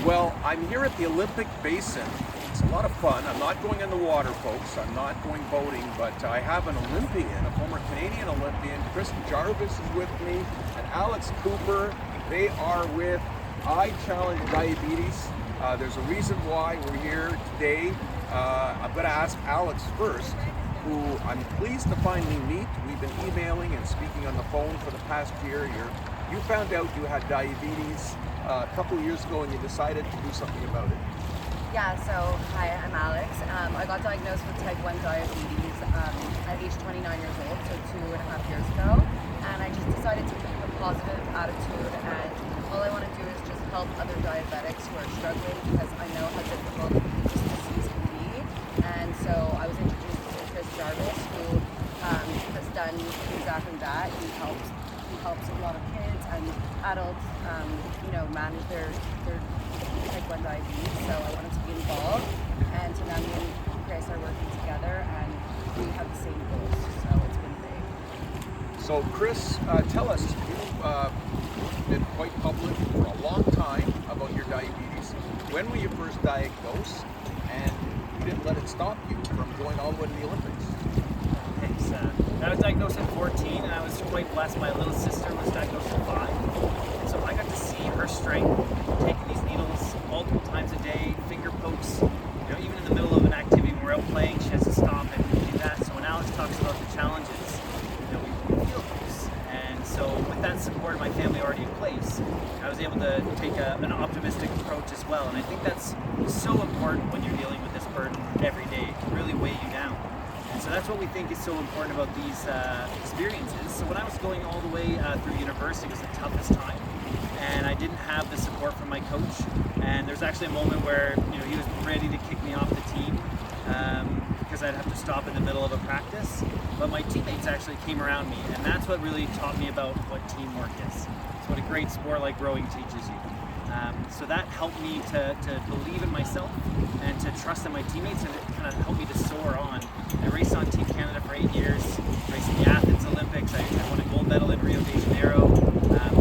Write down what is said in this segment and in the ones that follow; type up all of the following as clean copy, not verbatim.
Well, I'm here at the Olympic Basin. It's a lot of fun. I'm not going in the water, folks. I'm not going boating, but I have an Olympian, a former Canadian Olympian. Chris Jarvis is with me, and Alex Cooper. They are with I Challenge Diabetes. There's a reason why we're here today. I'm going to ask Alex first, who I'm pleased to finally meet. We've been emailing and speaking on the phone for the past year. You found out you had diabetes a couple years ago, and you decided to do something about it. Yeah, so hi, I'm Alex. I got diagnosed with type 1 diabetes at age 29 years old, so 2.5 years ago. And I just decided to keep a positive attitude, and all I want to do is just help other diabetics who are struggling, because I know how difficult this disease can be. And so I was introduced to Chris Jarvis, who has done exactly that. He helps a lot of kids and adults, manage their type 1 diabetes. So I wanted to be involved, and so now me and Chris are working together, and we have the same goals. So it's been great. So Chris, tell us, you've been quite public for a long time about your diabetes. When were you first diagnosed, and you didn't let it stop you from going all the way to the Olympics? Thanks. I was diagnosed at 14, and I was quite blessed. My little sister was diagnosed at 5. And so I got to see her strength, taking these needles multiple times a day, finger pokes, even in the middle of an activity when we're out playing, she has to stop and do that. So when Alex talks about the challenges, we feel those. And so with that support of my family already in place, I was able to take an optimistic approach as well. And I think that's so important when you're dealing with this burden every day. It can really weigh you down. And so that's what we think is so important about these experiences. So when I was going all the way through university, it was the toughest time, and I didn't have the support from my coach. And there's actually a moment where he was ready to kick me off the team because I'd have to stop in the middle of a practice. But my teammates actually came around me, and that's what really taught me about what teamwork is. It's what a great sport like rowing teaches you. So that helped me to believe in myself and to trust in my teammates, and it kind of helped me to soar on. I raced on Team Canada for 8 years, raced in the Athens Olympics. I won a gold medal in Rio de Janeiro,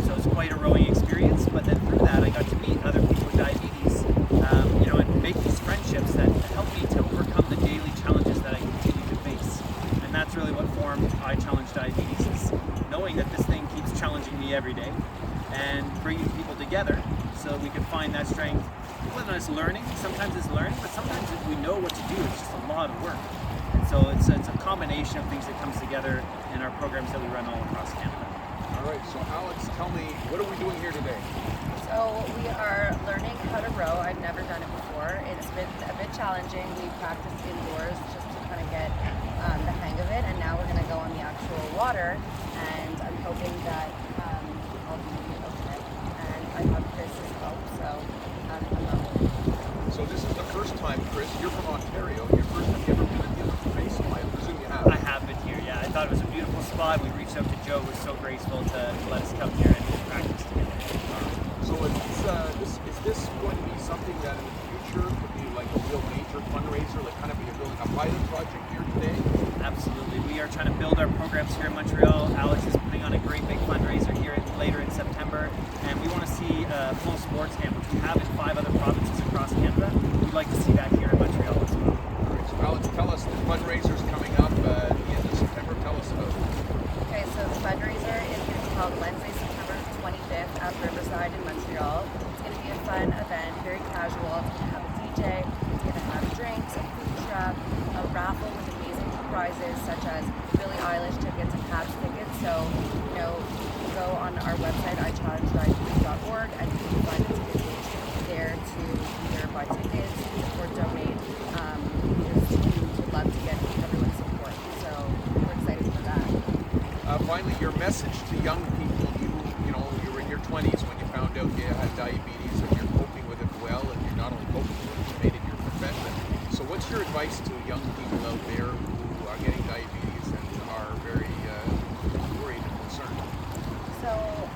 so it was quite a rowing experience. But then through that, I got to meet other people with diabetes, and make these friendships that help me to overcome the daily challenges that I continue to face. And that's really what formed I Challenge Diabetes, is knowing that this thing keeps challenging me every day and bringing people together so we can find that strength. Whether it's learning, sometimes it's learning, but sometimes if we know what to do, it's just a lot of work. And so it's a combination of things that comes together in our programs that we run all across Canada. All right, so Alex, tell me, what are we doing here today? So we are learning how to row. I've never done it before. It's been a bit challenging. We practiced indoors just to kind of get the hang of it, and now we're going to go on the actual water, and I'm hoping that I'll be okay. And I have Chris's help, so I'm not worried. So this is the first time, Chris, you're from Ontario. Have you ever been at the Olympic Basin? I presume you have. I have been here, yeah. I thought it was a beautiful spot. We reached out to Joe, who was so graceful to let us come here and practice together. So is this going to be something that in the future could be like a real major fundraiser, like kind of you're building a pilot project here today? Absolutely. We are trying to build our programs here in Montreal. Alex is putting on a great big fundraiser here later in September, and we want to see a full sports camp, which we have in 5 other provinces across Canada. We'd like to see that here in Montreal as well. All right, so Alex, tell us, the fundraiser's coming up at the end of September. Tell us about it. Okay, so the fundraiser is going to be held Wednesday, September 25th at Riverside in Montreal. It's going to be a fun event, very casual. It's going to have a DJ, it's going to have drinks, a food truck, a raffle with amazing prizes such as Billie Eilish tickets and Habs tickets. So, you can go on our website, ichallengediabetes.org, and you can find a ticket page there to either buy tickets or donate. We would love to get everyone's support. So we're excited for that. Finally, your message to young people. You were in your 20s when you found out you had diabetes, and you're coping with it well, and you're not only coping with it, you made it your profession. So what's your advice to young people out there who are getting diabetes and are very worried and concerned? So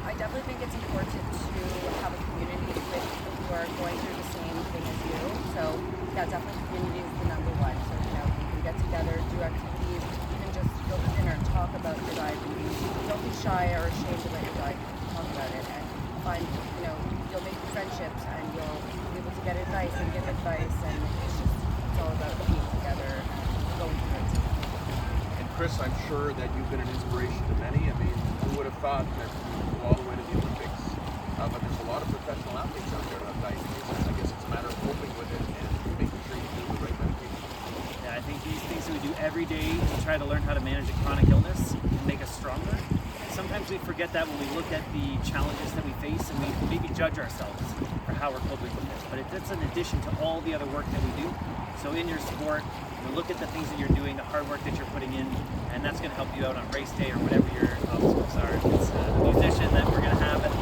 I definitely think it's important to have a community with people who are going through the same thing as you. So yeah, definitely community is the number one. So you can get together, do activities, even just go to dinner and talk about your diabetes. Don't be shy or ashamed about your diabetes. Talk about it and find, you'll make friendships, and you'll be able get advice and give advice, and it's all about being together and going through it. And Chris, I'm sure that you've been an inspiration to many. I mean, who would have thought that you would go all the way to the Olympics? But there's a lot of professional athletes out there who have diabetes. I guess it's a matter of coping with it and making sure you do the right medication. Yeah, I think these things that we do every day to try to learn how to manage a chronic illness can make us stronger. Sometimes we forget that when we look at the challenges that we face, and we maybe judge ourselves for how we're coping with this. But that's in addition to all the other work that we do. So in your sport, look at the things that you're doing, the hard work that you're putting in, and that's going to help you out on race day or whatever your obstacles are. If it's a musician that we're going to have at